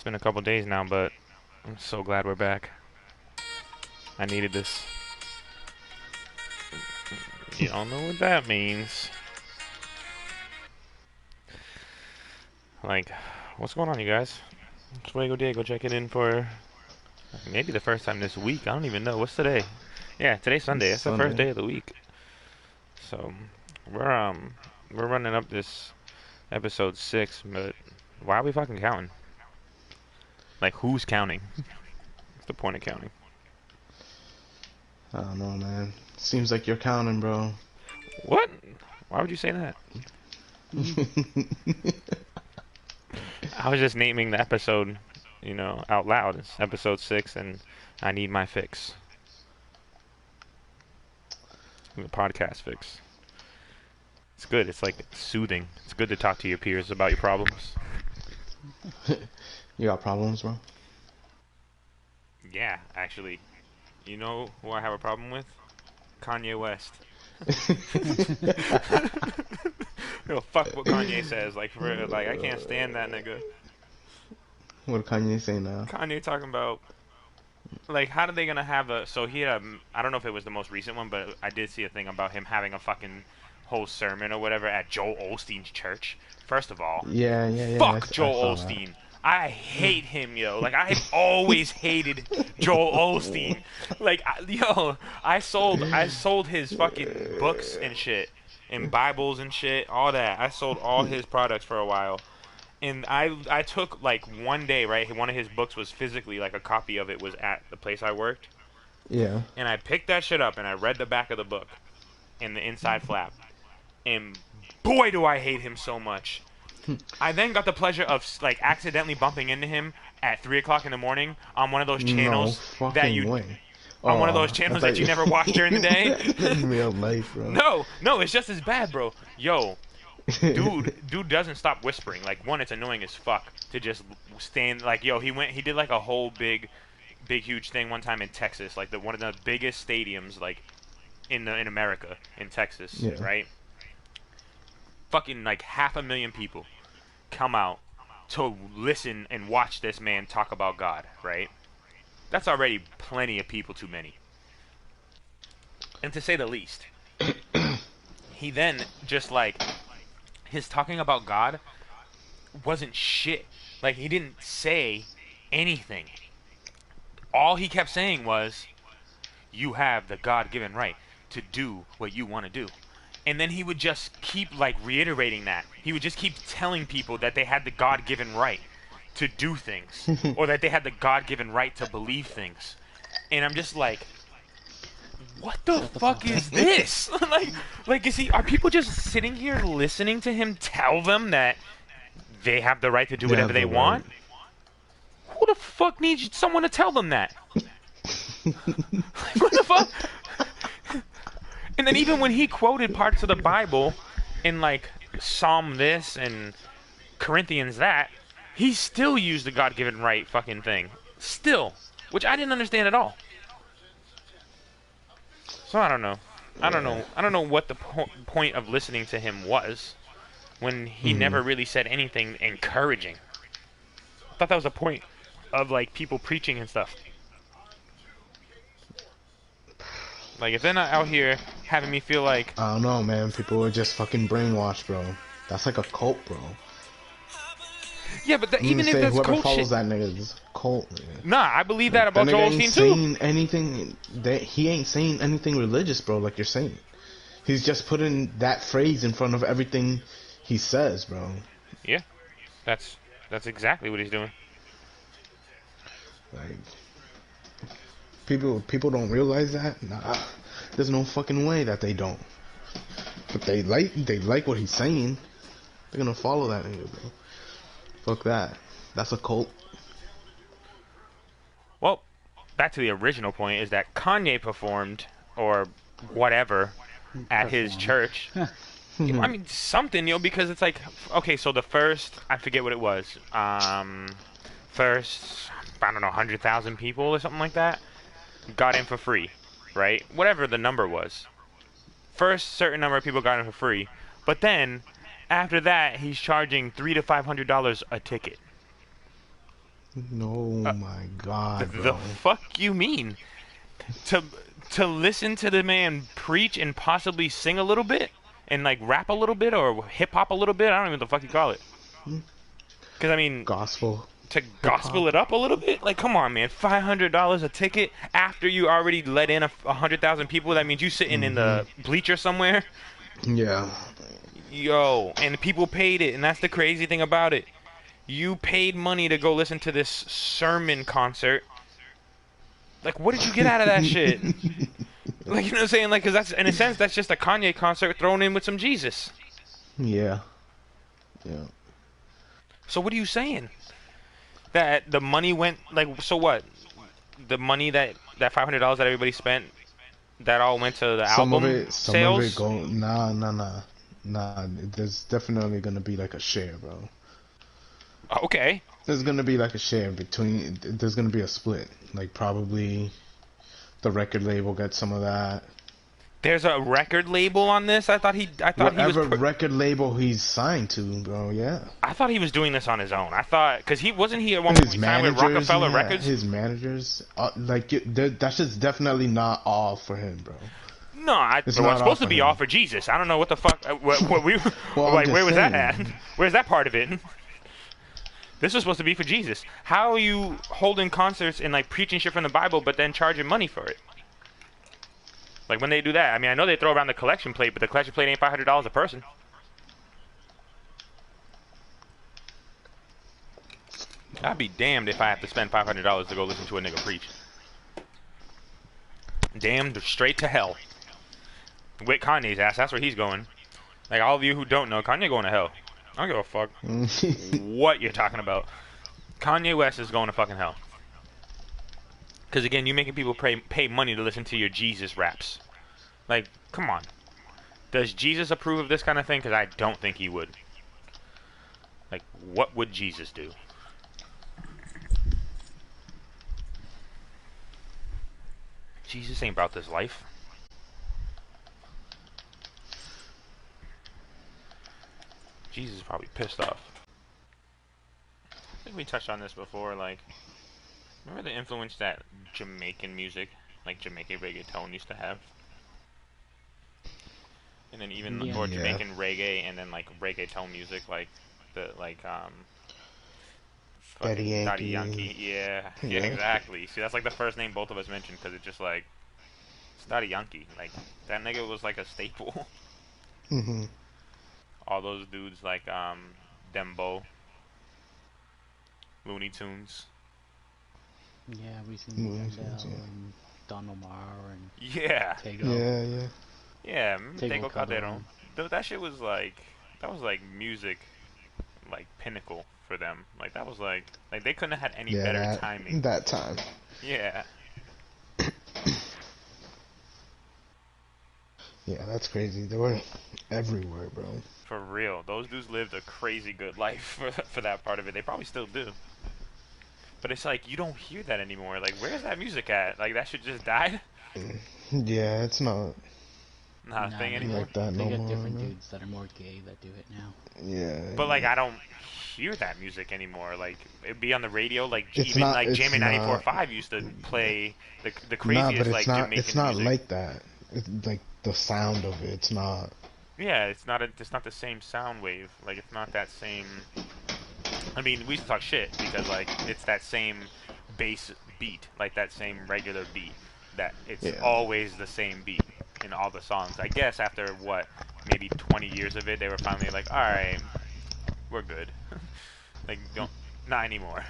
been a couple days now, but I'm so glad we're back. I needed this. You don't know what that means. Like, what's going on, you guys? It's Fuego Diego checking in for maybe the first time this week. I don't even know. What's today? Yeah, today's Sunday. It's It's the first Sunday. day of the week. So we're running up this episode 6, but why are we fucking counting? Like, who's counting? What's the point of counting? I don't know, man. Seems like you're counting, bro. What? Why would you say that? I was just naming the episode, out loud. It's episode 6, and I need my fix. The podcast fix. It's good. It's like soothing. It's good to talk to your peers about your problems. You got problems, bro? Yeah, actually. You know who I have a problem with? Kanye West. Fuck what Kanye says. Like, for real, like, I can't stand that nigga. What Kanye say now? Kanye talking about, like, how are they gonna have a? So he had I don't know if it was the most recent one, but I did see a thing about him having a fucking whole sermon or whatever at Joel Osteen's church. First of all, Yeah. fuck I Joel saw that. Osteen. I hate him, yo. Like, I've always hated Joel Osteen. Like, I sold his fucking books and shit, and Bibles and shit, all that. I sold all his products for a while. And I took, like, one day, right? One of his books was physically, like, a copy of it was at the place I worked. Yeah. And I picked that shit up and I read the back of the book and the inside flap. And boy, do I hate him so much. I then got the pleasure of, like, accidentally bumping into him at 3 o'clock in the morning on one of those No channels that fucking you way. on one of Oh, those I channels thought that you never watch during the day. In real life, bro. No, it's just as bad, bro. Yo, dude doesn't stop whispering. Like, one, it's annoying as fuck to just stand. Like, yo, he did like a whole big huge thing one time in Texas, like one of the biggest stadiums, like in America, in Texas, Yeah. right? Fucking like 500,000 people come out to listen and watch this man talk about God, right? That's already plenty of people too many. And to say the least, he then just, like, his talking about God wasn't shit. Like, he didn't say anything. All he kept saying was, you have the God-given right to do what you want to do. And then he would just keep, like, reiterating that. He would just keep telling people that they had the God-given right to do things, or that they had the God-given right to believe things. And I'm just like, what the fuck is this? Are people just sitting here listening to him tell them that they have the right to do They whatever have they the want? Who the fuck needs someone to tell them that? What the fuck? And then even when he quoted parts of the Bible in, like, Psalm this and Corinthians that, he still used the God-given right fucking thing. Still. Which I didn't understand at all. So I don't know. I don't know what the point of listening to him was when he never really said anything encouraging. I thought that was the point of, like, people preaching and stuff. Like, if they're not out here having me feel like, I don't know, man. People are just fucking brainwashed, bro. That's like a cult, bro. yeah, but I'm even gonna if say that's whoever cult follows shit, that nigga is a cult, man. nah, I believe that That about nigga Joel ain't Osteen too. saying anything. That he ain't saying anything religious, bro. Like you're saying, he's just putting that phrase in front of everything he says, bro. Yeah, that's exactly what he's doing. Like people don't realize that. Nah, there's no fucking way that they don't. But they like what he's saying. They're gonna follow that nigga, bro. Fuck that. That's a cult. Well, back to the original point is that Kanye performed or whatever at his Performed. church. I mean, something, because it's like, okay, so the first, I forget what it was, first, I don't know, 100,000 people or something like that, got in for free, right? Whatever the number was. First certain number of people got in for free, but then, after that, he's charging $300 to $500 a ticket. No, my God, The bro. fuck you mean? To to listen to the man preach and possibly sing a little bit and like rap a little bit or hip hop a little bit? I don't even know what the fuck you call it. Because I mean, Gospel, to hip gospel hop. it up a little bit, like come on, man, $500 a ticket after you already let in 100,000 people. That means you sitting in Hmm. the bleacher somewhere. Yeah. Yo, and people paid it, and that's the crazy thing about it. You paid money to go listen to this sermon concert. Like, what did you get out of that shit? Like, you know what I'm saying? Like, because that's, in a sense, that's just a Kanye concert thrown in with some Jesus. Yeah. Yeah. So what are you saying? That the money went, like, so what? The money that $500 that everybody spent, that all went to the album Some of it sales? go. Nah, nah, nah, nah. There's definitely gonna be like a share, bro. Okay. There's gonna be like a share between. There's gonna be a split. Like probably the record label gets some of that. There's a record label on this. I thought he was Whatever record label he's signed to, bro. Yeah. I thought he was doing this on his own. I thought because he wasn't he at one His point signed with managers, Rockefeller yeah, Records. his managers, that shit's definitely not all for him, bro. No, It's it was not all supposed to for be all him. for Jesus. I don't know what the fuck. What we Well, I'm like? just Where was that at? saying. Where's that part of it? This was supposed to be for Jesus. How are you holding concerts and like preaching shit from the Bible, but then charging money for it? Like when they do that, I mean, I know they throw around the collection plate, but the collection plate ain't $500 a person. I'd be damned if I have to spend $500 to go listen to a nigga preach. Damned straight to hell. With Kanye's ass, that's where he's going. Like all of you who don't know, Kanye going to hell. I don't give a fuck what you're talking about. Kanye West is going to fucking hell. Because again, you're making people pay money to listen to your Jesus raps. Like, come on. Does Jesus approve of this kind of thing? Because I don't think he would. Like, what would Jesus do? Jesus ain't about this life. Jesus is probably pissed off. I think we touched on this before, like, remember the influence that Jamaican music, like Jamaican reggaeton used to have? And then even, Yeah. or Yeah. Jamaican reggae, and then like reggaeton music, like, Daddy fucking Daddy Yankee. Yankee. Yeah, yeah, Yeah. exactly. See, that's like the first name both of us mentioned, because it's just like, it's Daddy Yankee. Like, that nigga was like a staple. Hmm. All those dudes like, Dembo, Looney Tunes. Yeah, we seen Mm, Wendell yeah. and Don Omar and Yeah. Tego. Yeah, yeah. Yeah, Tego Tego Calderon. Calderon. Dude, that shit was like, that was like music, like pinnacle for them. Like that was like they couldn't have had any Yeah, better timing. that time. Yeah, Yeah, that's crazy. They were everywhere, bro. for real. Those dudes lived a crazy good life for that part of it. They probably still do. But it's like you don't hear that anymore. Like where's that music at? Like that shit just died. Yeah, it's not Not a Nah, thing they anymore. like that They no got more. different Man. dudes that are more gay that do it now. Yeah. But like yeah. I don't hear that music anymore. Like it'd be on the radio. Like It's even not- like it's Jamie not- 94.5 used to play the Nah, craziest but like it's not. Jamaican It's not music. like that. It's like the sound of it. It's not. Yeah, it's not the same sound wave. Like it's not that same. I mean, we used to talk shit because like it's that same bass beat, like that same regular beat. That it's Yeah. always the same beat in all the songs. I guess after what, maybe 20 years of it, they were finally like, all right, we're good. Like don't, not anymore.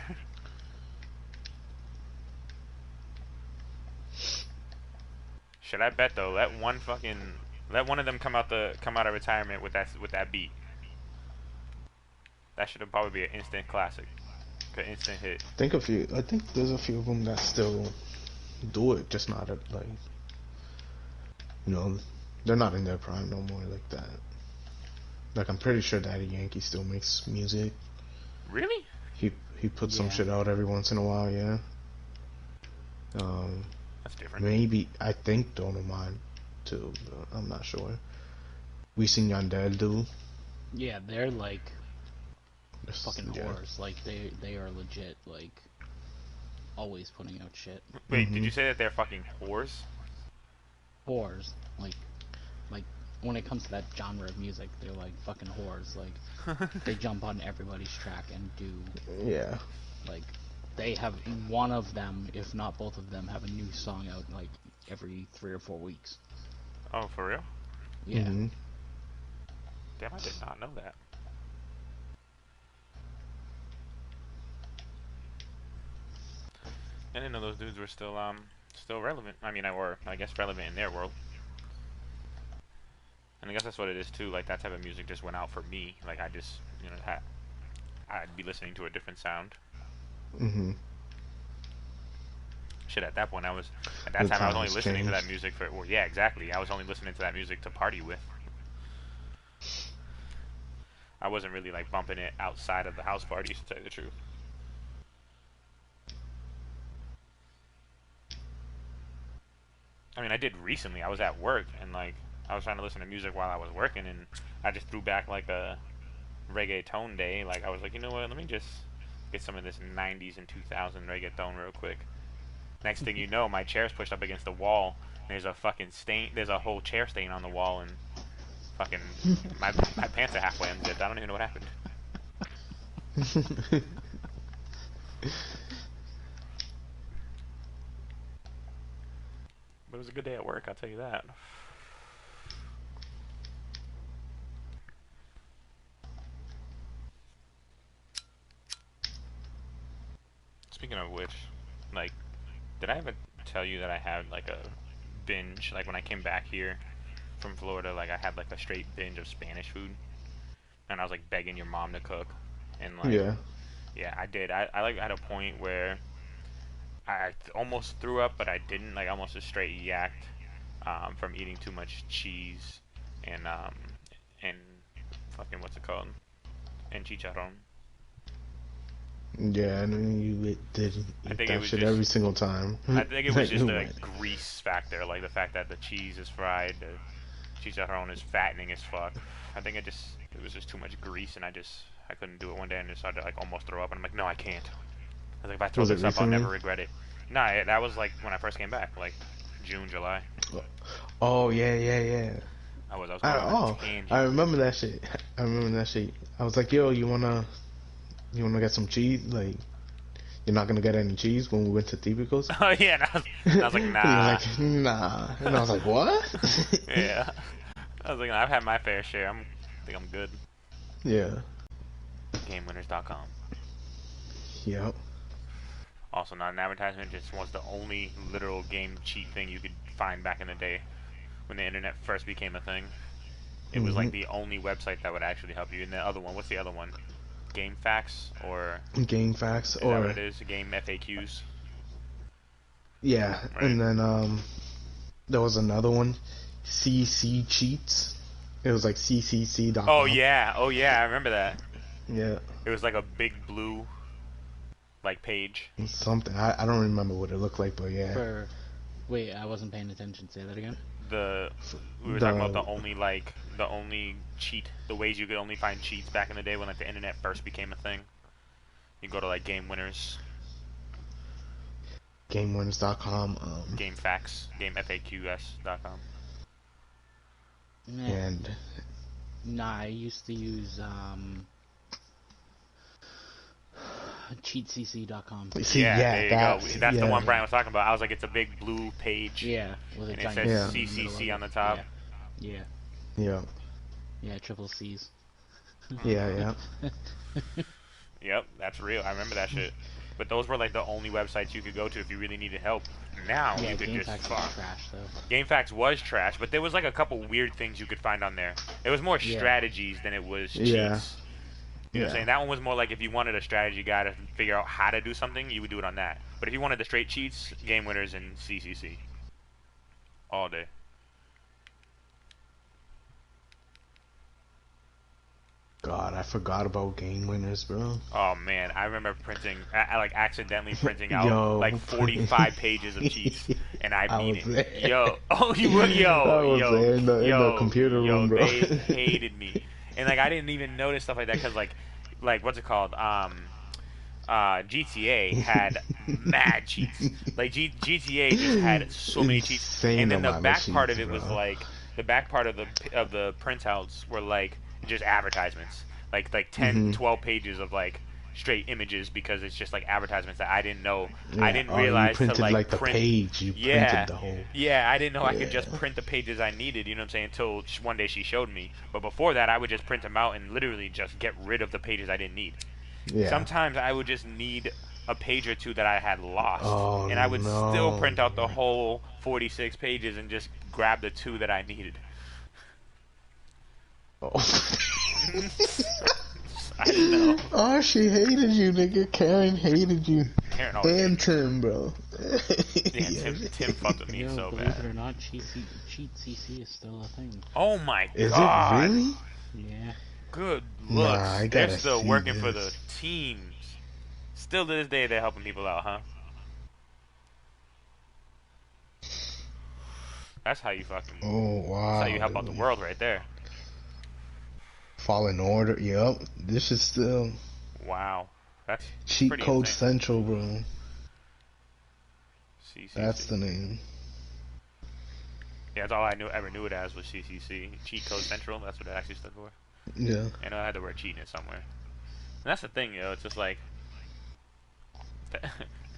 Should I bet though? Let one of them come out of retirement with that beat. That should probably be an instant classic, an instant hit. I think there's a few of them that still do it, just not at like. You know, they're not in their prime no more like that. Like I'm pretty sure Daddy Yankee still makes music. Really? He puts some Yeah. shit out every once in a while. Yeah. That's different. Maybe I think Don't Mind too. But I'm not sure. We seen Yandel do. Yeah, they're like Just- fucking yeah. whores. Like they are legit like always putting out shit. Wait, did you say that they're fucking whores? Whores, like when it comes to that genre of music, they're like fucking whores. Like they jump on everybody's track and do Yeah. like they have one of them, if not both of them, have a new song out like every 3 or 4 weeks. Oh, for real? Yeah. Mhm. Damn, I did not know that. I didn't know those dudes were still relevant. I mean, or I guess relevant in their world. And I guess that's what it is too. Like that type of music just went out for me. Like I just, I'd be listening to a different sound. Mhm. Shit, at that point I was The I was only times listening to that changed. music for. Well, yeah, exactly. I was only listening to that music to party with. I wasn't really like bumping it outside of the house parties, to tell you the truth. I mean, I did recently. I was at work and like I was trying to listen to music while I was working, and I just threw back like a reggaeton day. Like I was like, you know what? Let me just get some of this '90s and 2000 reggaeton real quick. Next thing you know, my chair's pushed up against the wall. And there's a fucking stain. There's a whole chair stain on the wall, and fucking my pants are halfway unzipped. I don't even know what happened. But it was a good day at work, I'll tell you that. Speaking of which, like, did I ever tell you that I had like a binge? Like when I came back here from Florida, like I had like a straight binge of Spanish food, and I was like begging your mom to cook, and like, Yeah. yeah, I did. I like had a point where I almost threw up, but I didn't. Like almost a straight yacked from eating too much cheese and fucking what's it called? And chicharrón. Yeah, and you did I eat think it that was shit just. every single time. I think it was that just you the went. grease factor, like the fact that the cheese is fried, the chicharrón is fattening as fuck. I think it was just too much grease, and I couldn't do it one day, and just started to like almost throw up, and I'm like, no, I can't. I was like, if I throw Was it this up, I'll never recently? regret it. Nah, that was like when I first came back, like June, July. Oh yeah, yeah, yeah. I was going on a I tangent. remember that shit. I remember that shit. I was like, yo, you wanna get some cheese? Like, you're not gonna get any cheese when we went to Típicos? Oh yeah, and I was like, And nah. you're like, nah. And I was like, what? Yeah. I was like, I've had my fair share. I think I'm good. Yeah. GameWinners.com. Yep. Also, not an advertisement, just was the only literal game cheat thing you could find back in the day when the internet first became a thing. It was like the only website that would actually help you. And the other one, what's the other one? GameFAQs or Game facts is that what or it is? Game FAQs. yeah, Right. and then there was another one, CC Cheats. It was like ccc.com. Oh yeah, I remember that. Yeah. It was like a big blue like page. Something. I don't remember what it looked like, but yeah. Wait, I wasn't paying attention. Say that again. We were talking about the only cheat, the ways you could only find cheats back in the day when like the internet first became a thing. You go to like Game Winners, GameWinners.com. GameFAQs, GameFAQs.com. Nah, And nah, I used to use cheatcc.com. see, Yeah, there you go. That's the yeah. one Brian was talking about. I was like, it's a big blue page. Yeah, with a And it giant says C in the middle CCC of on the it. top. Yeah, Yeah. yeah, triple C's. Yeah. Yep, that's real. I remember that shit. But those were like the only websites you could go to if you really needed help. Now Yeah, you could just GameFAQs fuck. was trash though. GameFAQs was trash, but there was like a couple weird things you could find on there. It was more Yeah. strategies than it was cheats. Yeah. You know what I'm saying? That one was more like if you wanted a strategy guide to figure out how to do something, you would do it on that. But if you wanted the straight cheats, Game Winners and CCC. All day. God, I forgot about Game Winners, bro. Oh man, I remember printing, I like accidentally printing out Yo. like 45 pages of cheats, and I I beat was it. there. Yo, oh you were, I yo, was there in the computer yo, room, bro. they hated me, and like I didn't even notice stuff like that because like what's it called? GTA had mad cheats. Like GTA just had so many cheats, Insane and then the amount of back part cheats, of it was bro. like the back part of the printouts were like just advertisements, like 10, Hmm. 12 pages of like straight images because it's just like advertisements that I didn't know. I Yeah. didn't Oh, you realize to printed like like the print. page. You printed Yeah. the whole. Yeah, I didn't know I could just Yeah. print the pages I needed, you know what I'm saying, until one day she showed me. But before that, I would just print them out and literally just get rid of the pages I didn't need. Yeah. Sometimes I would just need a page or two that I had lost, Oh and I would still no, print out the dude. whole 46 pages and just grab the two that I needed. Oh. I know. Oh, she hated you, nigga. Karen hated you. Karen always hated And me. Tim, bro. Yeah, Yeah, Tim fucked with me Yo, so believe bad. it or not, cheat CC is still a thing. Oh my Is it god. really? Yeah. Good Nah, looks. I They're gotta still see working for the this. teams. Still to this day, they're helping people out, huh? That's how you fucking. Oh That's how wow, you help out the dude. world right there. Fallen Order. Yep. This is still Wow. That's Cheat pretty Code insane. Central, bro. That's CCC. the name. Yeah, that's all I ever knew it as was CCC. Cheat Code Central. That's what it actually stood for. Yeah. And I had the word cheat in it somewhere. And that's the thing, It's just like.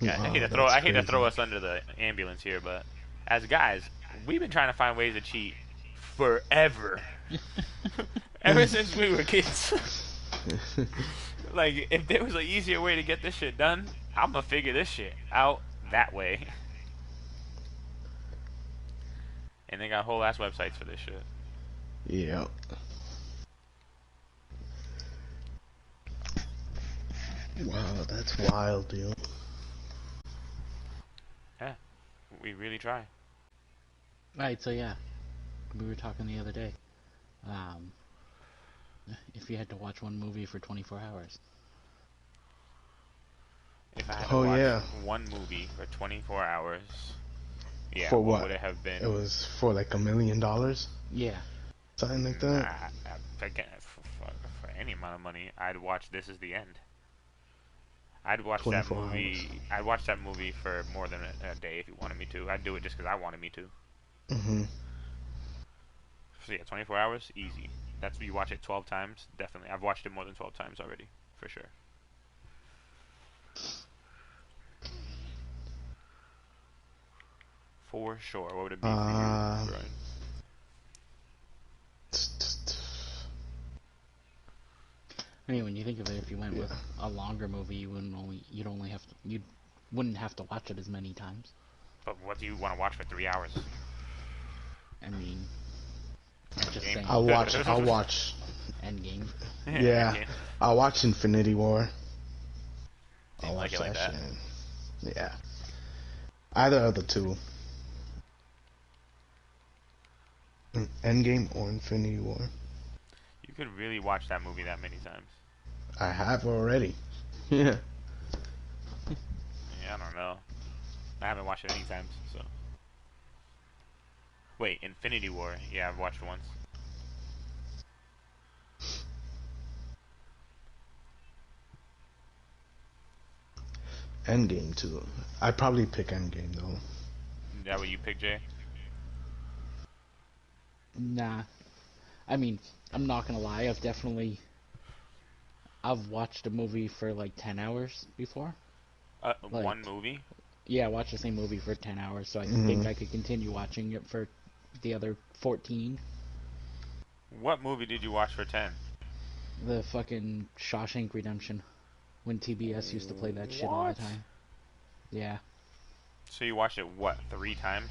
Yeah, Oh, that's I hate to throw crazy. us under the ambulance here, but as guys, we've been trying to find ways to cheat forever. Ever since we were kids. Like, if there was an easier way to get this shit done, I'm gonna figure this shit out that way. And they got whole ass websites for this shit. Yeah. Wow, that's wild, dude. Yeah, we really try. Right, so yeah. We were talking the other day. Um, if you had to watch one movie for 24 hours. If I had to Oh watch yeah. one movie for 24 hours, yeah, For what what? would it have been? It was for like $1 million, Yeah. something like that. Again, for any amount of money, I'd watch This Is the End. I'd watch that 24 movie. hours. I'd watch that movie for more than a day if you wanted me to. I'd do it just because I wanted me to. Mhm. So yeah, 24 hours, easy. That's you watch it 12 times, definitely. I've watched it more than 12 times already, for sure. For sure. What would it be for Uh, you, Brian? I mean, when you think of it, if you went with a longer movie, you wouldn't have to watch it as many times. But what do you want to watch for 3 hours? I mean, I'm just saying. I'll watch. Endgame. Yeah. Okay. I'll watch Infinity War. Didn't I'll like watch it like that that. shit. Yeah. Either of the two. Endgame or Infinity War. You could really watch that movie that many times. I have already. Yeah. Yeah, I don't know. I haven't watched it any times, so. Wait, Infinity War. Yeah, I've watched it once. Endgame too. I'd probably pick Endgame though. Is that what you picked, Jay? Nah. I mean, I'm not gonna lie. I've watched a movie for like 10 hours before. Like, One movie? Yeah, I watched the same movie for 10 hours, so I Mhm. think I could continue watching it for the other 14. What movie did you watch for 10? The fucking Shawshank Redemption. When TBS used to play that shit all the What? time. Yeah. So you watched it, what, 3 times?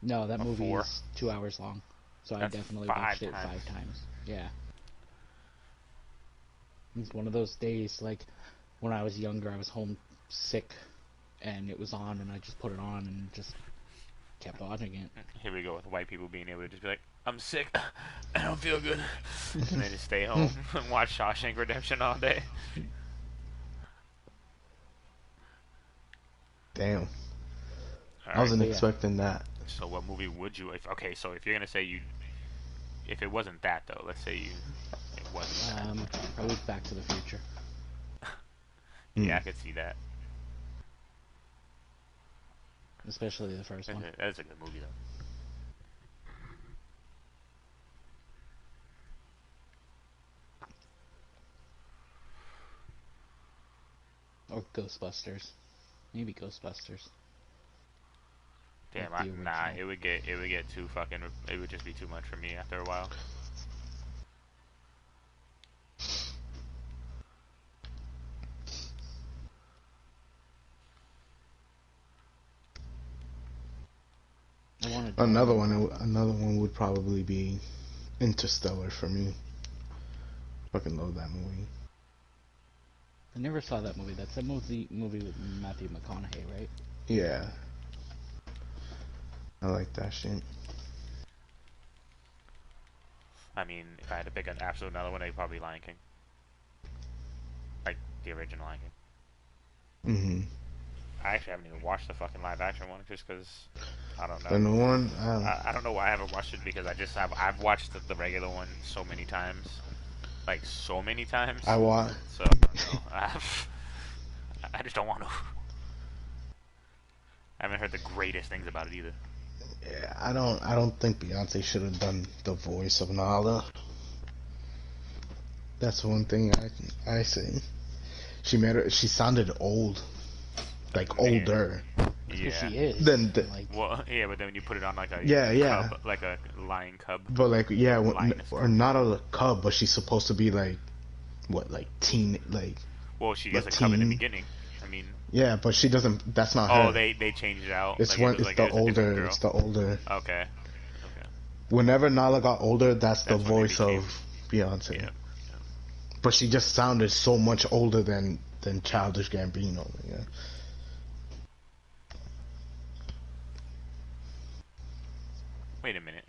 No, that Or movie 4? is 2 hours long. So I That's definitely 5 watched it times. 5 times. Yeah. It's one of those days, like, when I was younger, I was home sick, and it was on, and I just put it on and just kept watching it. Here we go with white people being able to just be like, I'm sick, I don't feel good. And they just stay home and watch Shawshank Redemption all day. Damn. I Alright, wasn't Yeah. expecting that. so what movie would you, so if you're gonna say if it wasn't that though, let's say it wasn't that. Probably Back to the Future. Yeah, I could see that. Especially the first one. That's a good movie though. Or Ghostbusters. Maybe Ghostbusters. Damn, Like the nah, original. it would get too fucking. It would just be too much for me after a while. I want to Another one. Another one would probably be Interstellar for me. Fucking love that movie. I never saw that movie. That's a movie with Matthew McConaughey, right? Yeah, I like that shit. I mean, if I had to pick an absolute another one, it'd probably be Lion King. Like the original Lion King. Mm-hmm. I actually haven't even watched the fucking live action one just because I don't The know. new one. I don't know why I haven't watched it because I've watched the regular one so many times, like so many times. I want. So I don't know. I just don't want to. I haven't heard the greatest things about it either. Yeah, I don't think Beyonce should have done the voice of Nala. That's one thing I say. She sounded old, like older. Because Yeah. she is. Then like, Well, yeah, but then when you put it on like a Yeah. cub, like a lion cub. But like Lioness. or not a cub, but she's supposed to be like what, like teen, like Well, she is a cub in the beginning. I mean. yeah, but she doesn't. That's not Oh, her. they changed it out. It's like, when it was it's like the it was a different older. girl. It's the older. Okay. Whenever Nala got older, that's the That's when they voice became- of Beyonce. Yeah. But she just sounded so much older than Childish Gambino. Yeah. Wait a minute.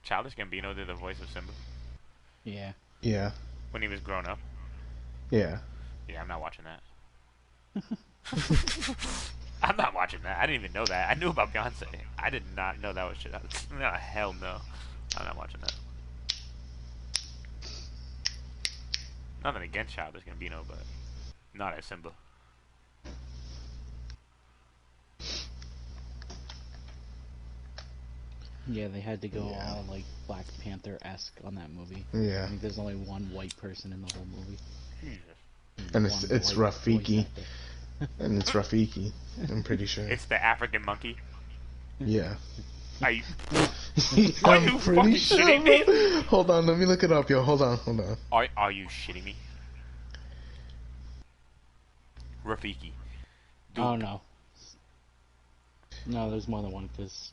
Childish Gambino did the voice of Simba yeah. Yeah. when he was grown up. Yeah. Yeah, I'm not watching that. I'm not watching that. I didn't even know that. I knew about Beyonce. I did not know that was shit. No, hell no. I'm not watching that. Nothing against Childish Gambino, but not as Simba. Yeah, they had to go Yeah. all like Black Panther-esque on that movie. Yeah. I think there's only one white person in the whole movie. Jesus. And One it's white Rafiki. voice actor. And it's Rafiki. I'm pretty sure. It's the African monkey. Yeah. Are you, Are you fucking shitting me? Hold on, let me look it up, yo. Hold on. are you shitting me? Rafiki. Dude. Oh no. No, there's more than one because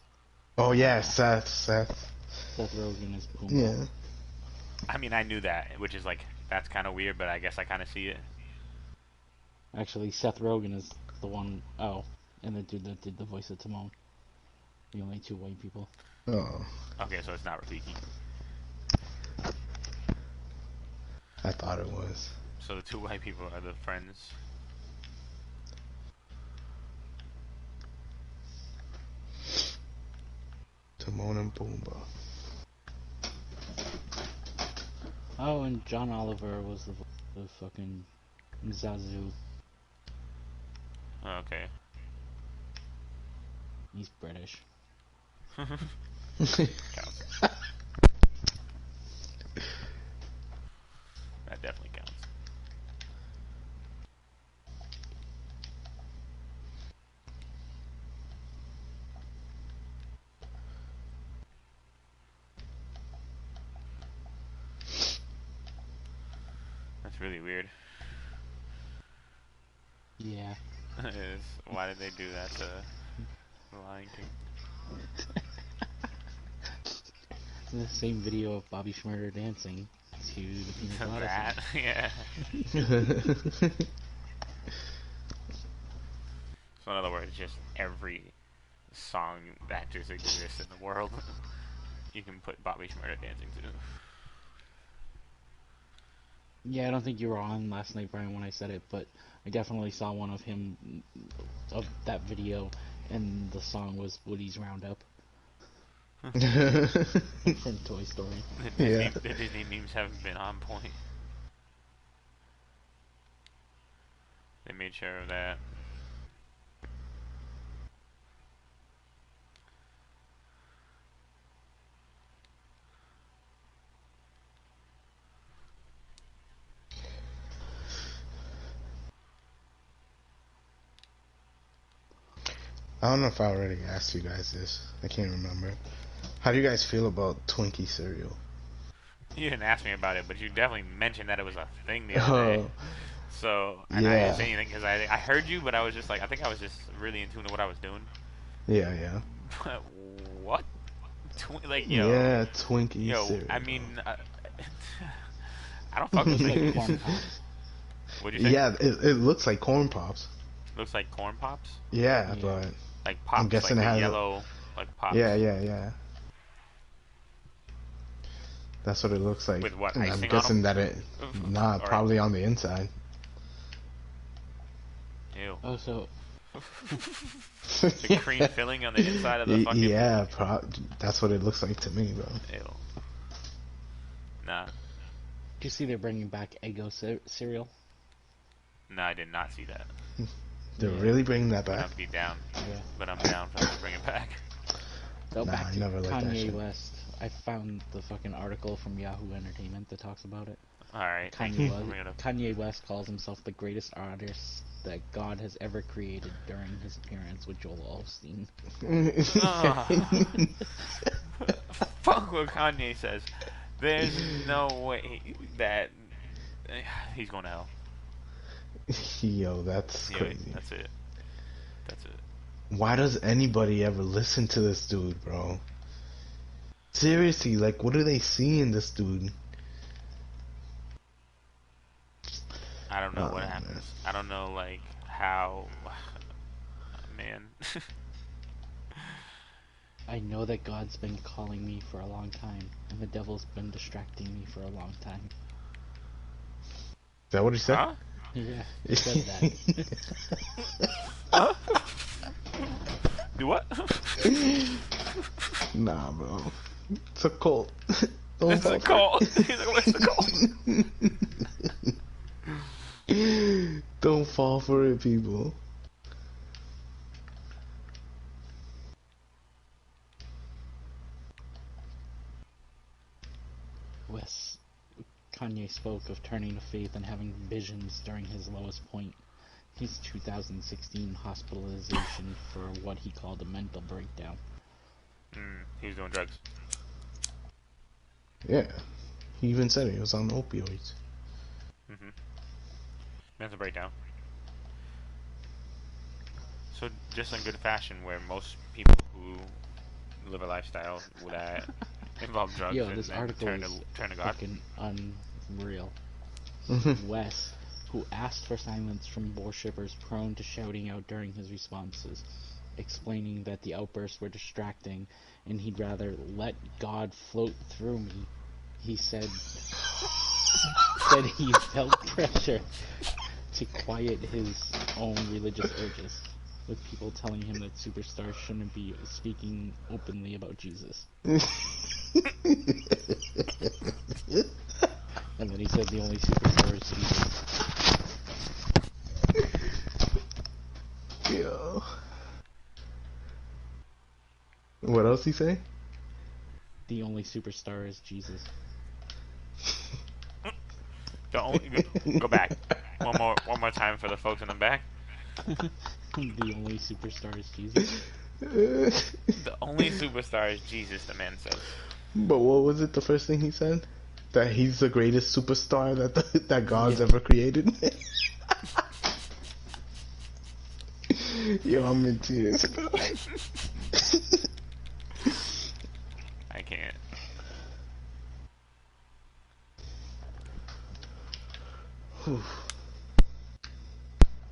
Oh yeah, Seth. Seth Rogen is Pumbaa. Yeah. I mean, I knew that, which is like, that's kind of weird, but I guess I kind of see it. Actually, Seth Rogen is the one oh and the dude that did the voice of Timon. The only two white people. Oh, Okay, so it's not Rafiki. I thought it was. So the two white people are the friends. Timon and Pumbaa. Oh, and John Oliver was the fucking Zazu. Oh, okay. He's British. Counts. That definitely counts. That's really weird. Yeah. Why did they do that to the Lion King? The same video of Bobby Schmurder dancing to the Pina Colada That, song. yeah. So in other words, just every song that just exists in the world, you can put Bobby Schmurder dancing to. Yeah, I don't think you were on last night, Brian, when I said it, but I definitely saw one of him, of that video, and the song was Woody's Roundup from Toy Story. The Disney memes haven't been on point. They made sure of that. I don't know if I already asked you guys this. I can't remember. How do you guys feel about Twinkie cereal? You didn't ask me about it, but you definitely mentioned that it was a thing the other day. Oh, So, and I didn't yeah. say anything because I heard you, but I was just like, I think I was just really in tune to what I was doing. Yeah, yeah. But what? Like, Yeah, Twinkie yo, I cereal. mean, I don't fuck with Looks like Twinkies. corn pops. What'd you say? Yeah, it looks like corn pops. Looks like corn pops? Yeah, Yeah. but Like I'm pops, guessing like it the has. yellow, like pops. Yeah, yeah, yeah. That's what it looks like. With what, And I'm icing on guessing them? that it. Nah, Or, probably on the inside. ew. Oh, so The cream filling on the inside of the fucking... Yeah, that's what it looks like to me, bro. Ew. Nah. do you see they're bringing back Eggo cereal? Nah, I did not see that. They're Yeah. really bringing that But back. I'd be down. Yeah. But I'm down for them to bring it back. So Nah, back I to never liked that Kanye shit. West. I found the fucking article from Yahoo Entertainment that talks about it. Alright, thank you for Kanye, bringing it up. Kanye West calls himself the greatest artist that God has ever created during his appearance with Joel Osteen. Fuck what Kanye says. There's no way that... He's going to hell. Yo, that's Yeah, crazy. that's it. That's it. Why does anybody ever listen to this dude, bro? Seriously, like, what do they see in this dude? I don't know Oh, what man. happens. I don't know, like, how... Man. I know that God's been calling me for a long time, and the devil's been distracting me for a long time. Is that what he said? Huh? Yeah, he said that. Huh? Do what? Nah, bro. It's a cult. Don't This is a fall cult. He's like, what's the cult? for it. Don't fall for it, people. Wes, Kanye spoke of turning to faith and having visions during his lowest point. His 2016 hospitalization for what he called a mental breakdown. He was doing drugs. Yeah. He even said he was on opioids. Mental breakdown. So just in good fashion, where most people who live a lifestyle that involve drugs Yo, and this then article turn is to God. fucking unreal. Wes, who asked for silence from worshippers prone to shouting out during his responses, explaining that the outbursts were distracting and he'd rather let God float through me. He said he felt pressure to quiet his own religious urges, with people telling him that superstars shouldn't be speaking openly about Jesus. And then he said the only superstar is Jesus. Yo. What else he say? The only superstar is Jesus. Go back. One more time for the folks in the back. The only superstar is Jesus. The only superstar is Jesus, the man says. But what was it the first thing he said? That he's the greatest superstar that God's Yeah. ever created? Yo, I'm in tears. I can't.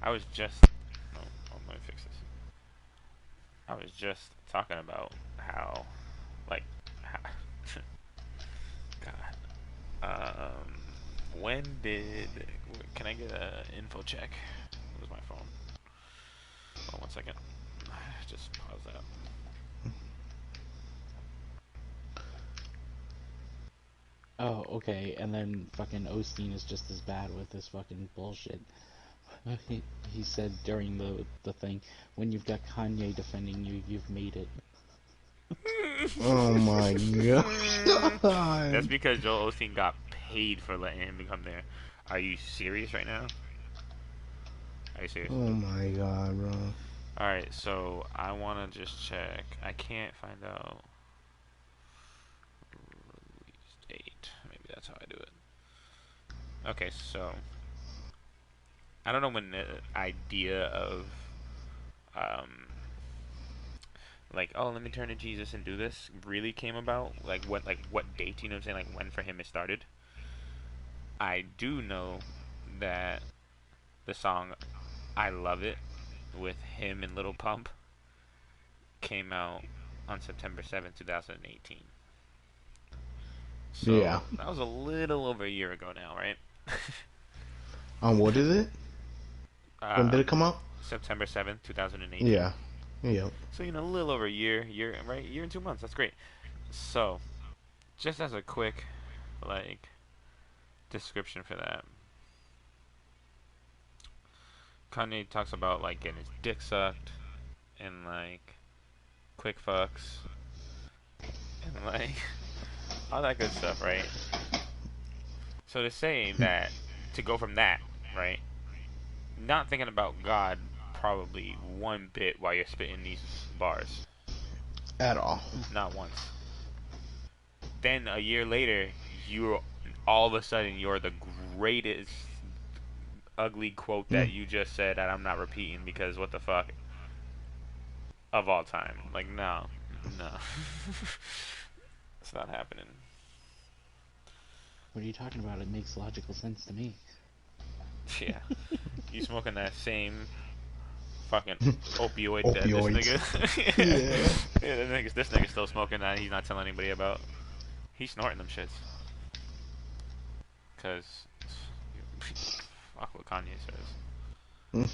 I was just... No, let me fix this. I was just talking about how... Like... God. When did... Can I get a info check? Where's my phone? Hold on 1 second. Just pause that. Oh, okay, and then fucking Osteen is just as bad with this fucking bullshit. He said during the thing, when you've got Kanye defending you, you've made it. Oh my That's god. because Joel Osteen got paid for letting him become there. Are you serious right now? Are you serious? Oh my god, bro. Alright, so I want to just check. I can't find out release date. Maybe that's how I do it. Okay, so I don't know when the idea of like, oh, let me turn to Jesus and do this really came about. Like what date, you know what I'm saying? Like when for him it started. I do know that the song I Love It with him and Little Pump came out on September 7th, 2018. So Yeah. that was a little over a year ago now, right? What is it? When did um, it come out? September 7th, 2018. Yeah. Yeah. So, a little over a year, right? Year and 2 months. That's great. So, just as a quick, like, description for that, Kanye talks about, like, getting his dick sucked and, like, quick fucks and, like, all that good stuff, right? So, to say that, to go from that, right, not thinking about God probably one bit while you're spitting these bars. At all. Not once. Then a year later, you're all of a sudden you're the greatest ugly quote that you just said that I'm not repeating because what the fuck of all time. Like no. It's not happening. What are you talking about? It makes logical sense to me. Yeah. You smoking that same fucking opioid that Opioids. this nigga Yeah. this nigga's still smoking that he's not telling anybody about. He's snorting them shits. Cause fuck what Kanye says.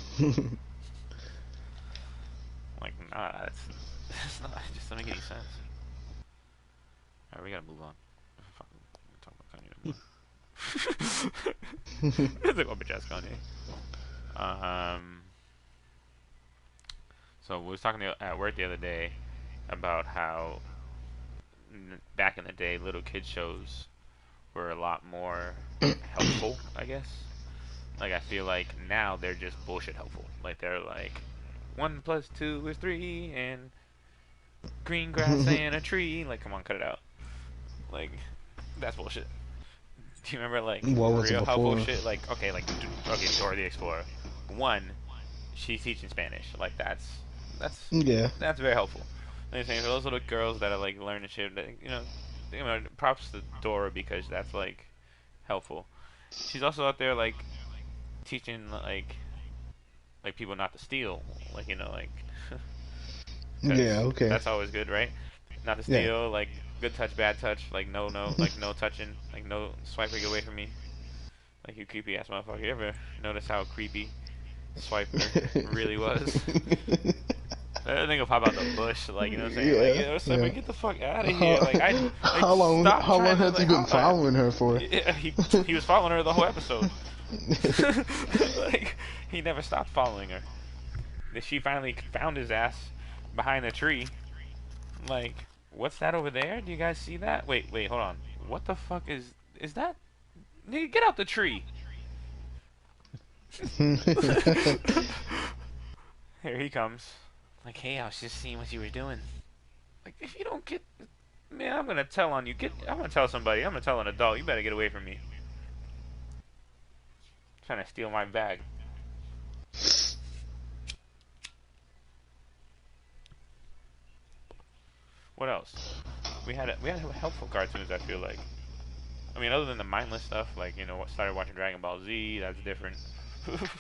Like, nah, that's not, it just doesn't make any sense. Alright, we gotta move on. Fucking talk about Kanye no more. It's like, oh, bitch ass Kanye. So we was talking at work the other day about how back in the day, little kid shows were a lot more helpful, I guess. Like, I feel like now they're just bullshit helpful. Like, they're like, 1 + 2 is 3, and green grass and a tree. Like, come on, cut it out. Like, that's bullshit. Do you remember, like, What was it real helpful before? shit? Like, okay, Dora the Explorer. One, she's teaching Spanish. Like, that's Yeah. very helpful. And I'm saying for those little girls that are, like, learning shit, that, props to Dora because that's, like, helpful. She's also out there, like, teaching, like people not to steal. Like, like... 'cause Yeah, okay. that's always good, right? Not to Yeah. steal, like, good touch, bad touch, like, no, like, no touching, like, no swiping away from me. Like, you creepy ass motherfucker. You ever notice how creepy Swiper really was? That nigga pop out the bush, like, you know what I'm saying? Yeah, Like, yo, Swiper, yeah. get the fuck out of here. Like, how long? stop How long trying to, has he like, been holler. following her for? Yeah, he was following her the whole episode. Like, he never stopped following her. Then she finally found his ass behind the tree. Like, what's that over there? Do you guys see that? Wait, hold on. What the fuck is that? Nigga, get out the tree. Here he comes. Like, hey, I was just seeing what you were doing. Like, if you don't get... Man, I'm gonna tell on you. I'm gonna tell somebody. I'm gonna tell an adult. You better get away from me. Trying to steal my bag. What else? We had helpful cartoons, I feel like. I mean, other than the mindless stuff, like, started watching Dragon Ball Z, that's different.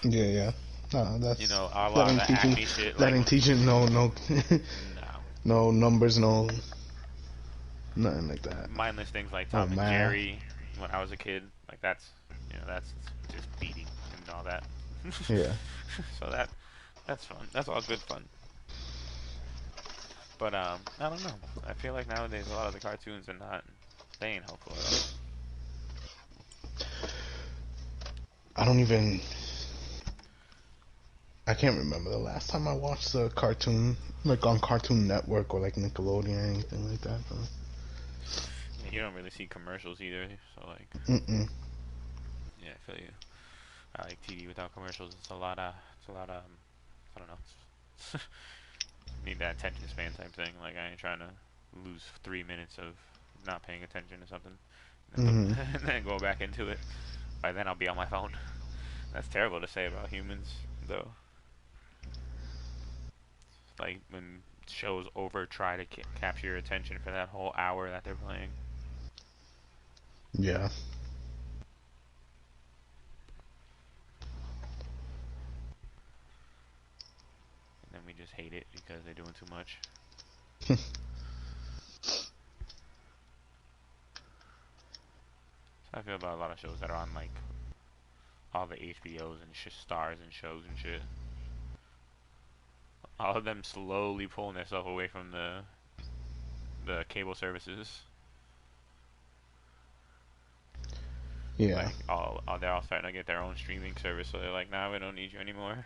Yeah. That's A lot of the acne shit. That ain't teaching no no. no numbers, no nothing like that. Mindless things like Tom and math. Jerry when I was a kid, like that's just beating and all that. Yeah. So that's fun. That's all good fun. But I don't know. I feel like nowadays a lot of the cartoons they ain't helpful at all. I don't even I can't remember the last time I watched a cartoon, like on Cartoon Network or like Nickelodeon or anything like that. Yeah, you don't really see commercials either, so like, Mm-mm. yeah, I feel you. I like TV without commercials. It's a lot of, I don't know. Need that attention span type thing. Like I ain't trying to lose 3 minutes of not paying attention to something, and then, Mm-hmm. and then go back into it. By then I'll be on my phone. That's terrible to say about humans, though. Like when shows over try to capture your attention for that whole hour that they're playing. Yeah. And then we just hate it because they're doing too much. So I feel about a lot of shows that are on like all the HBOs and stars and shows and shit. All of them slowly pulling themselves away from the cable services. Yeah. Like they're all starting to get their own streaming service, so they're like, nah, we don't need you anymore.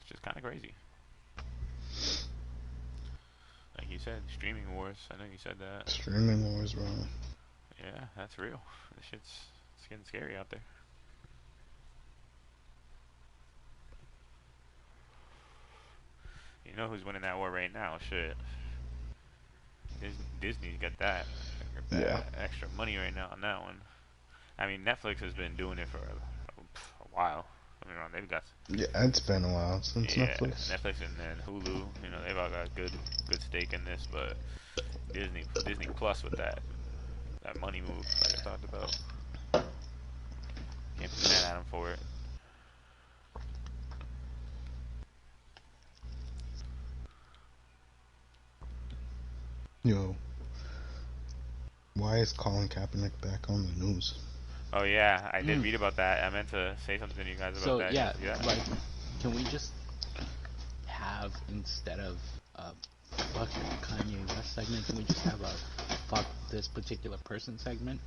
It's just kind of crazy. Like you said, streaming wars. I know you said that. Streaming wars, bro. Yeah, that's real. This it's getting scary out there. You know who's winning that war right now? Shit. Disney's got that extra money right now on that one. I mean, Netflix has been doing it for a while. I mean, they've got Yeah, it's been a while since Netflix. Netflix and then Hulu. You know, they've all got good stake in this, but Disney Plus with that money move like I talked about. Can't be mad at them for it. Yo, why is Colin Kaepernick back on the news? Oh yeah, I did read about that. I meant to say something to you guys about that. Yeah, like, can we just have, instead of fuck Kanye West segment, can we just have a fuck this particular person segment?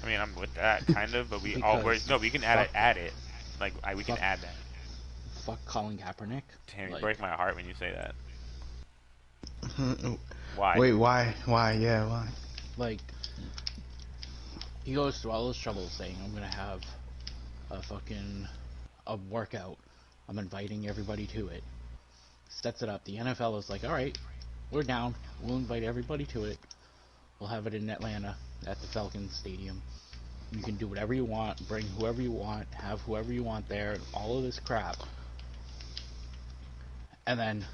I mean, I'm with that kind of, but we can add it. Like we can add that. Fuck Colin Kaepernick. Damn, you break my heart when you say that. Why? Why? Wait, why? Why? Yeah, why? Like, he goes through all this trouble saying, I'm gonna have a workout. I'm inviting everybody to it. Sets it up. The NFL is like, alright, we're down. We'll invite everybody to it. We'll have it in Atlanta at the Falcons Stadium. You can do whatever you want, bring whoever you want, have whoever you want there, all of this crap. And then,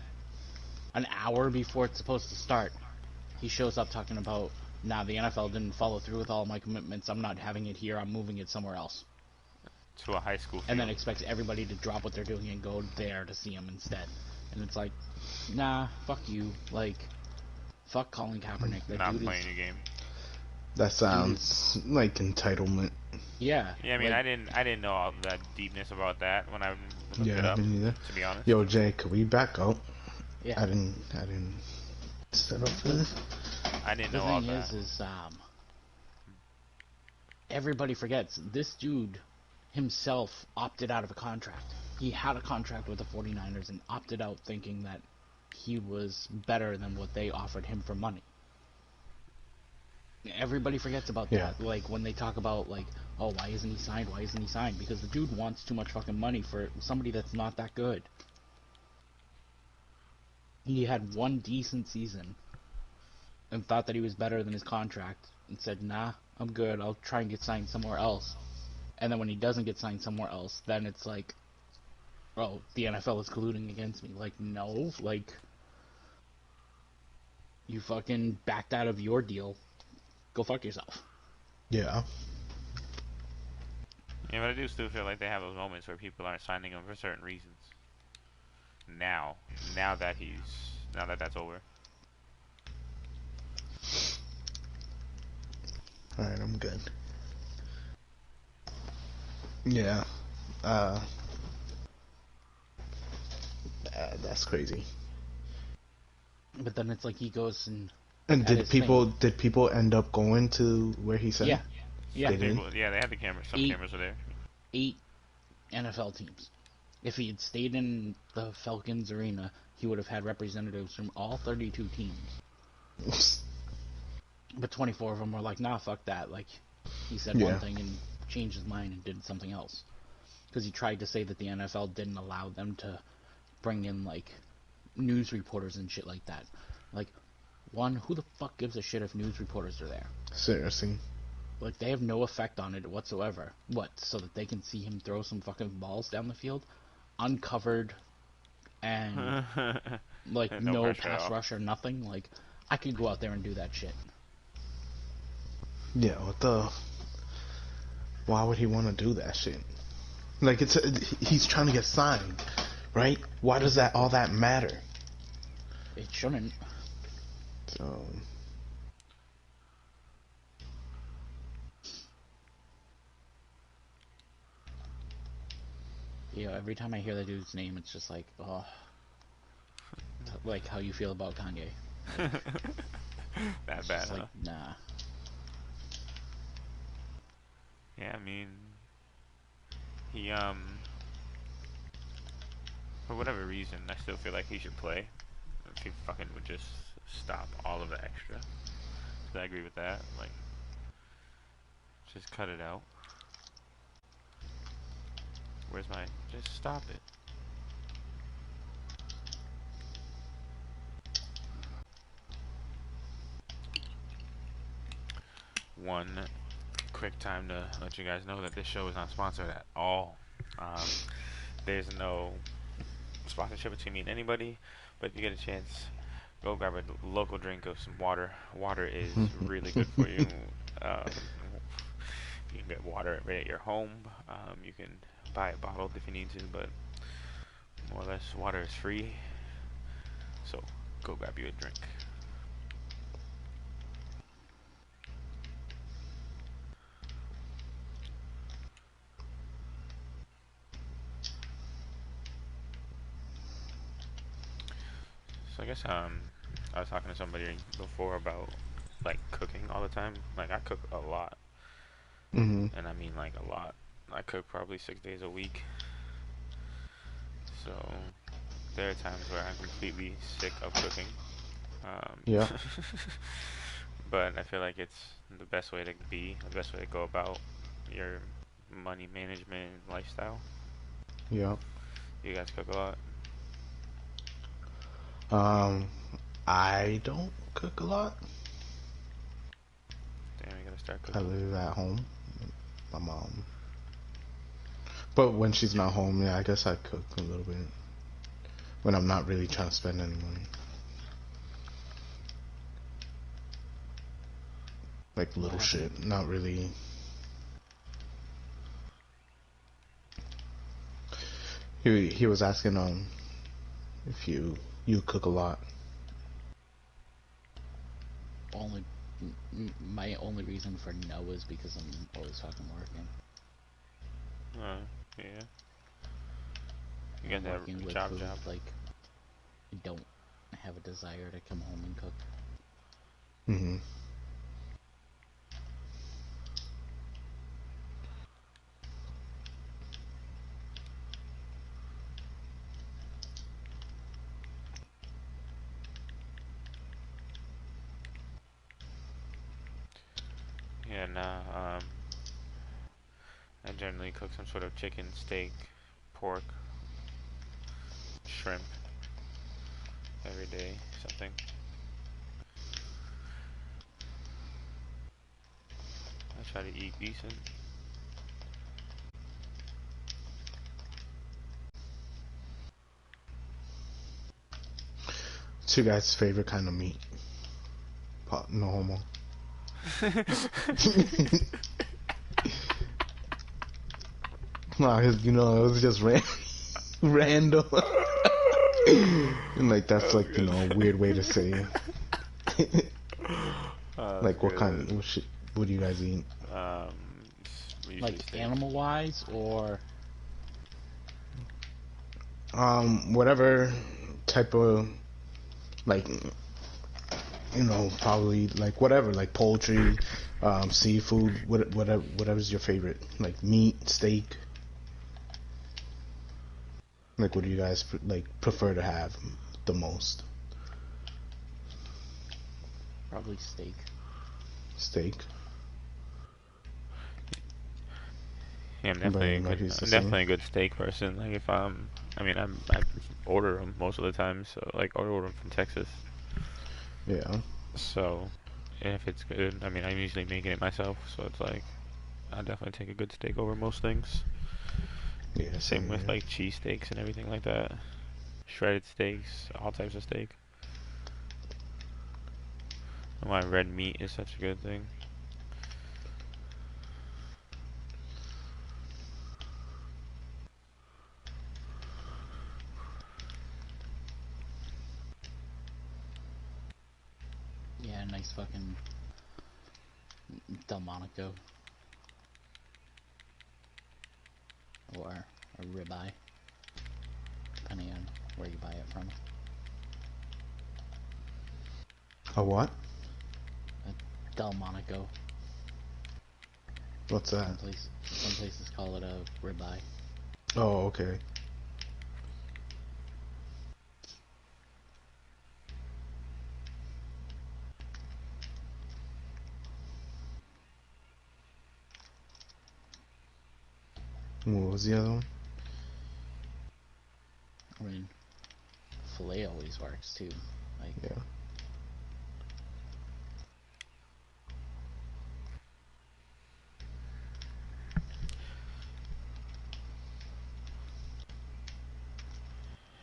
an hour before it's supposed to start, he shows up talking about, nah, the NFL didn't follow through with all my commitments. I'm not having it here. I'm moving it somewhere else. To a high school field. And then expects everybody to drop what they're doing and go there to see him instead. And it's like, nah, fuck you. Like, fuck Colin Kaepernick. That not dude playing your game. That sounds like entitlement. Yeah. Yeah, I mean, like, I didn't know all that deepness about that when I looked it up. Me neither. To be honest. Yo, Jay, could we back up? Yeah. I didn't set up for this. I didn't know all the that. thing is, everybody forgets this dude himself opted out of a contract. He had a contract with the 49ers and opted out thinking that he was better than what they offered him for money. Everybody forgets about that. Like, when they talk about, like, oh, why isn't he signed? Why isn't he signed? Because the dude wants too much fucking money for somebody that's not that good. He had one decent season and thought that he was better than his contract and said, nah, I'm good. I'll try and get signed somewhere else. And then when he doesn't get signed somewhere else, then it's like, oh, the NFL is colluding against me. Like, no, like, you fucking backed out of your deal. Go fuck yourself. Yeah. Yeah, but I do still feel like they have those moments where people aren't signing him for certain reasons. Now that that's over. Alright, I'm good. Yeah. That's crazy. But then it's like he goes and did people end up going to where he said? Yeah. They did? They had the cameras. Some cameras were there. 8 NFL teams. If he had stayed in the Falcons arena, he would have had representatives from all 32 teams. But 24 of them were like, nah, fuck that. Like, he said one Yeah. thing and changed his mind and did something else. Because he tried to say that the NFL didn't allow them to bring in, like, news reporters and shit like that. Like, one, who the fuck gives a shit if news reporters are there? Seriously. Like, they have no effect on it whatsoever. What, so that they can see him throw some fucking balls down the field? Uncovered and, like, And no pressure at pass all. rush or nothing? Like, I could go out there and do that shit. Yeah, what the... Why would he want to do that shit? Like, he's trying to get signed, right? Why does all that matter? It shouldn't. So... You know, every time I hear that dude's name, it's just like, oh... Like how you feel about Kanye. That It's bad, just huh? like, nah. Yeah, I mean, he for whatever reason, I still feel like he should play. If he fucking would just stop all of the extra. So I agree with that. Like, just cut it out. Where's my? Just stop it. One quick time to let you guys know that this show is not sponsored at all. Um, there's no sponsorship between me and anybody, but if you get a chance, go grab a local drink of some water. Water is really good for you. Um, you can get water right at your home. You can buy it bottled if you need to, but more or less water is free. So go grab you a drink. So I guess I was talking to somebody before about like cooking all the time. Like I cook a lot, Mm-hmm. and I mean like a lot. I cook probably 6 days a week. So there are times where I'm completely sick of cooking. Yeah. But I feel like it's the best way to be, the best way to go about your money management lifestyle. Yeah. You guys cook a lot? Um, I don't cook a lot. Damn, you gotta start I cooking. live at home. My mom. But when she's not home, yeah, I guess I cook a little bit. When I'm not really trying to spend any money. Like little What shit. happened? Not really. He was asking if you cook a lot. Only my only reason for no is because I'm always fucking working. Yeah. You got I'm that working with job. food. Like, I don't have a desire to come home and cook. Mm-hmm. Yeah, nah, I generally cook some sort of chicken, steak, pork, shrimp every day, something. I try to eat decent. What's your guys' favorite kind of meat? No homo. Nah, 'cause, it was just random. And like that's like a weird way to say it. Like what kind? What do you guys eat? We usually Like steak. animal wise, or Whatever type of like probably like whatever, like poultry, seafood, whatever's your favorite, like meat, steak. Like, what do you guys like prefer to have the most? Probably steak. Steak. Yeah, But like he's the I'm same. definitely a good steak person. Like if I mean, I order them most of the time. So like I order them from Texas. Yeah. So if it's good, I mean, I'm usually making it myself. So it's like I definitely take a good steak over most things. Yeah. Same Same with here. like cheesesteaks and everything like that. Shredded steaks, all types of steak. And why red meat is such a good thing. Yeah, nice fucking Delmonico or a ribeye, depending on where you buy it from. A what? A Delmonico. What's that? Some places call it a ribeye. Oh, okay. What was the other one? I mean, filet always works too. Like, Yeah.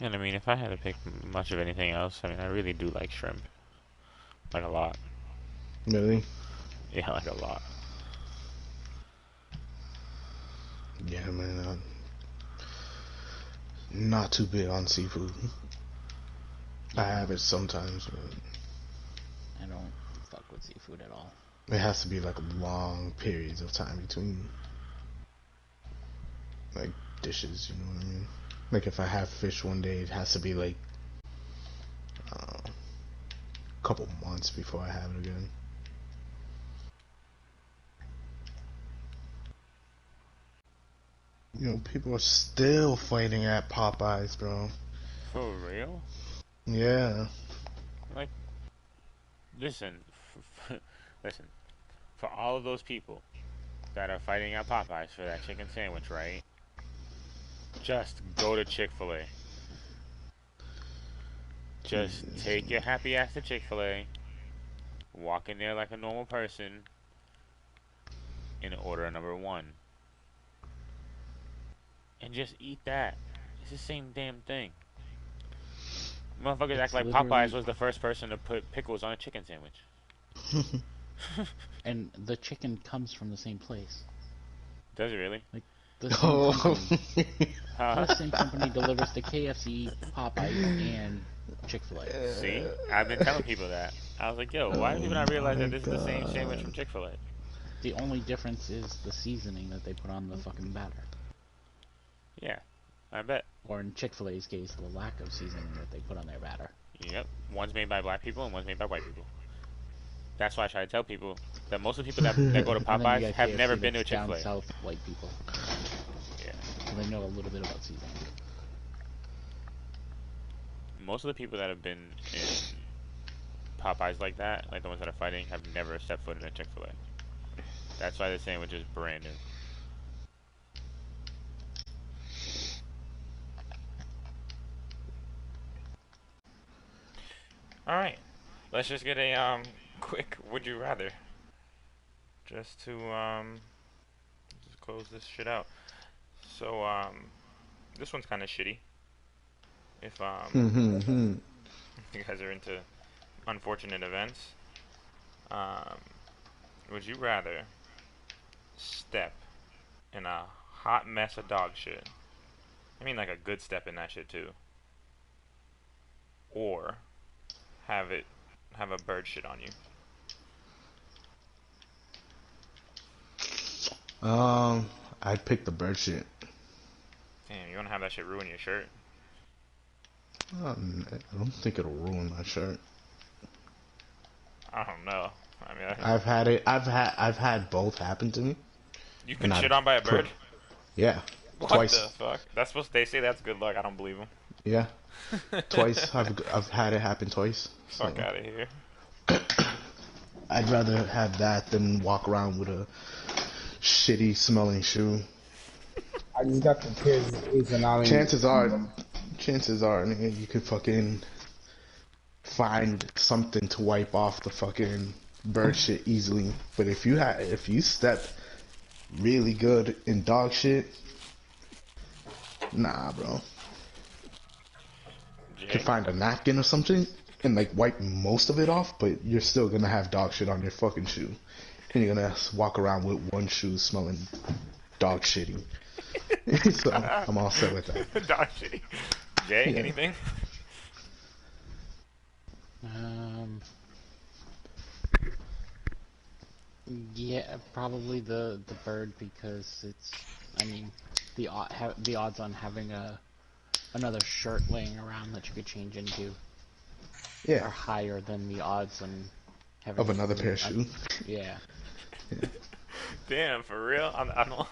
And I mean, if I had to pick much of anything else, I mean, I really do like shrimp. Like a lot. Really? Yeah, like a lot. Yeah, man. Not too big on seafood. I have it sometimes, but I don't fuck with seafood at all. it has to be like long periods of time between like dishes. You know what I mean? Like if I have fish one day, it has to be like a couple months before I have it again. You know, people are still fighting at Popeyes, bro. For real? Yeah. Like, listen, listen. For all of those people that are fighting at Popeyes for that chicken sandwich, right? Just go to Chick-fil-A. Just Jesus. take your happy ass to Chick-fil-A, walk in there like a normal person, and order a number one. And just eat that. It's the same damn thing. Motherfuckers act It's like Popeyes literally, was the first person to put pickles on a chicken sandwich. and the chicken comes from the same place. Does it really? Like, the same Oh. company. Huh? The same company delivers to KFC, Popeyes, and Chick-fil-A. See? I've been telling people that. I was like, yo, why do Oh people not realize that my this is the same sandwich from god. Chick-fil-A? The only difference is the seasoning that they put on the fucking batter. Yeah, I bet. Or in Chick-fil-A's case, the lack of seasoning that they put on their batter. Yep. One's made by black people and one's made by white people. That's why I try to tell people that most of the people that go to And then you Popeyes got have never KFC been to a that's down Chick-fil-A. south white people. Yeah. So they know a little bit about seasoning. Most of the people that have been in Popeyes like that, like the ones that are fighting, have never stepped foot in a Chick-fil-A. That's why the sandwich is brand new. Alright. Let's just get a quick would you rather. Just to just close this shit out. So this one's kinda shitty. If you guys are into unfortunate events. Um would you rather step in a hot mess of dog shit? I mean like a good step in that shit too. Or have a bird shit on you. I'd pick the bird shit. Damn, you wanna have that shit ruin your shirt? I don't think it'll ruin my shirt. I don't know. I mean, I've had it. I've had both happen to me, you been and I shit on by a put bird? yeah. What Twice. the fuck? That's supposed. They say that's good luck. I don't believe them. Yeah, twice. I've had it happen twice. So Fuck out of here. I'd rather have that than walk around with a shitty smelling shoe. I just got the kids. Chances are, nigga, you could fucking find something to wipe off the fucking bird shit easily. But if you step really good in dog shit, nah, bro. You could find a napkin or something and like wipe most of it off, but you're still gonna have dog shit on your fucking shoe, and you're gonna walk around with one shoe smelling dog shitty. So I'm all set with that. Dog shitty. Jay, Yeah. anything? Yeah, probably the bird, because it's, I mean, the odds on having another shirt laying around that you could change into are Yeah, higher than the odds on having of another pair of shoes. Yeah. Damn, for real?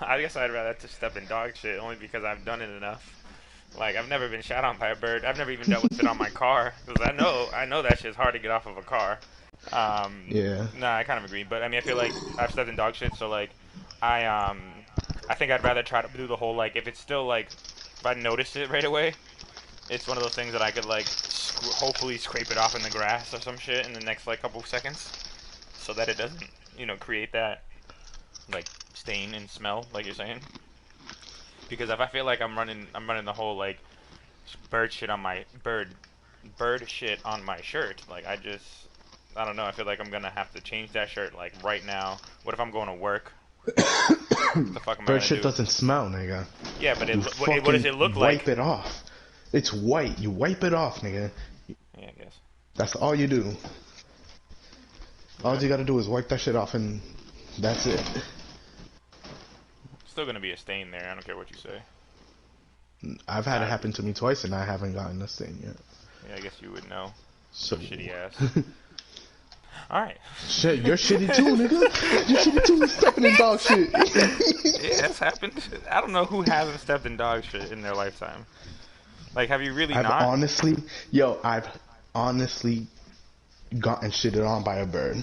I guess I'd rather just step in dog shit only because I've done it enough. Like, I've never been shot on by a bird. I've never even dealt with it on my car. Because I know that shit's hard to get off of a car. Yeah. Nah, I kind of agree. But, I mean, I feel like I've stepped in dog shit, so, like, I think I'd rather try to do the whole, like, if it's still, like, if I notice it right away, it's one of those things that I could, like, hopefully scrape it off in the grass or some shit in the next, like, couple seconds. So that it doesn't, you know, create that, like, stain and smell, like you're saying. Because if I feel like I'm running the whole, like, bird shit on my shirt, like, I don't know, I feel like I'm gonna have to change that shirt, like, right now. What if I'm going to work? What the fuck am I Bird gonna shit do? doesn't smell, nigga. Yeah, but You what does it look fucking like? Wipe it off. It's white. You wipe it off, nigga. Yeah, I guess. That's all you do. All you gotta do is wipe that shit off, and that's it. Still gonna be a stain there, I don't care what you say. I've had it happen to me twice, and I haven't gotten this thing yet. Yeah, I guess you would know. So Shitty ass. Alright. Shit, you're shitty too, nigga. You're shitty too. You're stepping in dog shit. Yeah, that's happened. I don't know who hasn't stepped in dog shit in their lifetime. Like, have you really I've not? honestly gotten shitted on by a bird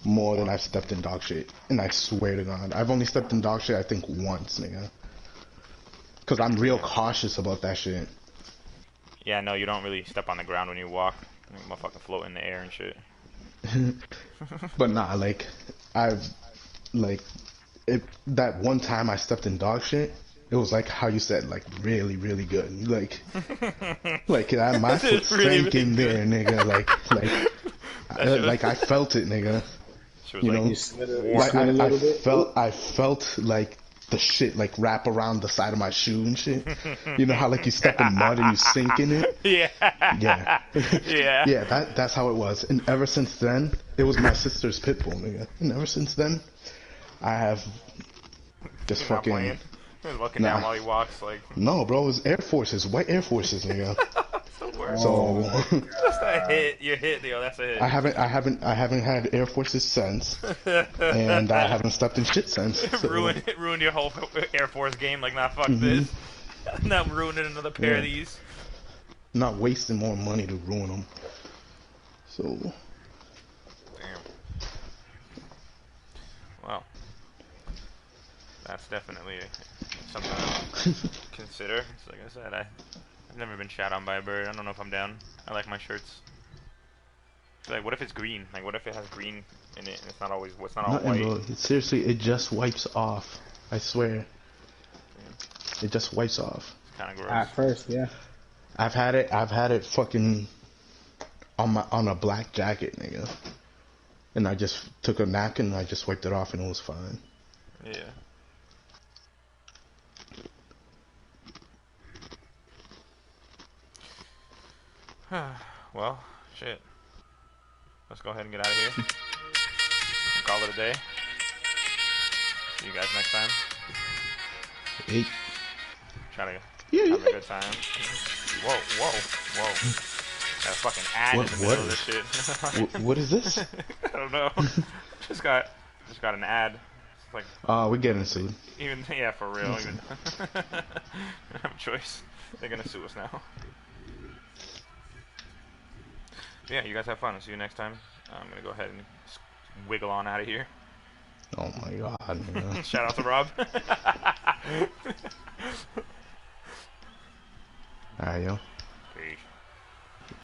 more than I've stepped in dog shit. And I swear to God, I've only stepped in dog shit, I think, once, nigga. Because I'm real cautious about that shit. Yeah, no, you don't really step on the ground when you walk. You motherfucking float in the air and shit. But nah, like, that one time I stepped in dog shit, it was like how you said, like, really, really good. Like my foot It's really, sank in really there, nigga. Like I felt it, nigga. She was You like, know, You slid it, like slid a little bit. I felt like the shit like wrap around the side of my shoe and shit. You know how like you step in mud and you sink in it? yeah. Yeah. Yeah. Yeah, that's how it was. And ever since then, it was my sister's pit bull, nigga. And ever since then, I have just He's not fucking playing. He was looking down Nah. while he walks, like, no, bro. It was Air Forces, white Air Forces, nigga. it's the worst. So That's a hit. You hit, yo. That's a hit. I haven't had Air Forces since, and I haven't stepped in shit since. So, ruined your whole Air Force game. Like, nah, fuck this. Not ruining another pair of Yeah. these. not wasting more money to ruin them. So Damn. Well, that's definitely something to consider. So like I said, I've never been shot on by a bird. I don't know if I'm down. I like my shirts. So, like, what if it's green? Like, what if it has green in it and it's not always, it's not all nothing, white? bro. Seriously, it just wipes off. I swear, it just wipes off. It's kind of gross. At first, yeah. I've had it fucking on a black jacket, nigga. And I just took a napkin and I just wiped it off and it was fine. Yeah. Well, shit. Let's go ahead and get out of here. And call it a day. See you guys next time. Hey, Try to yeah, have a good time. Whoa. Got a fucking ad What- in the what middle of this shit. What is this? I don't know. just got an ad It's like, We're getting sued. even, yeah, for real. Even, we don't have a choice. They're gonna sue us now. Yeah, you guys have fun. I'll see you next time. I'm gonna go ahead and wiggle on out of here. Oh my god, man. Shout out to Rob. Alright, yo.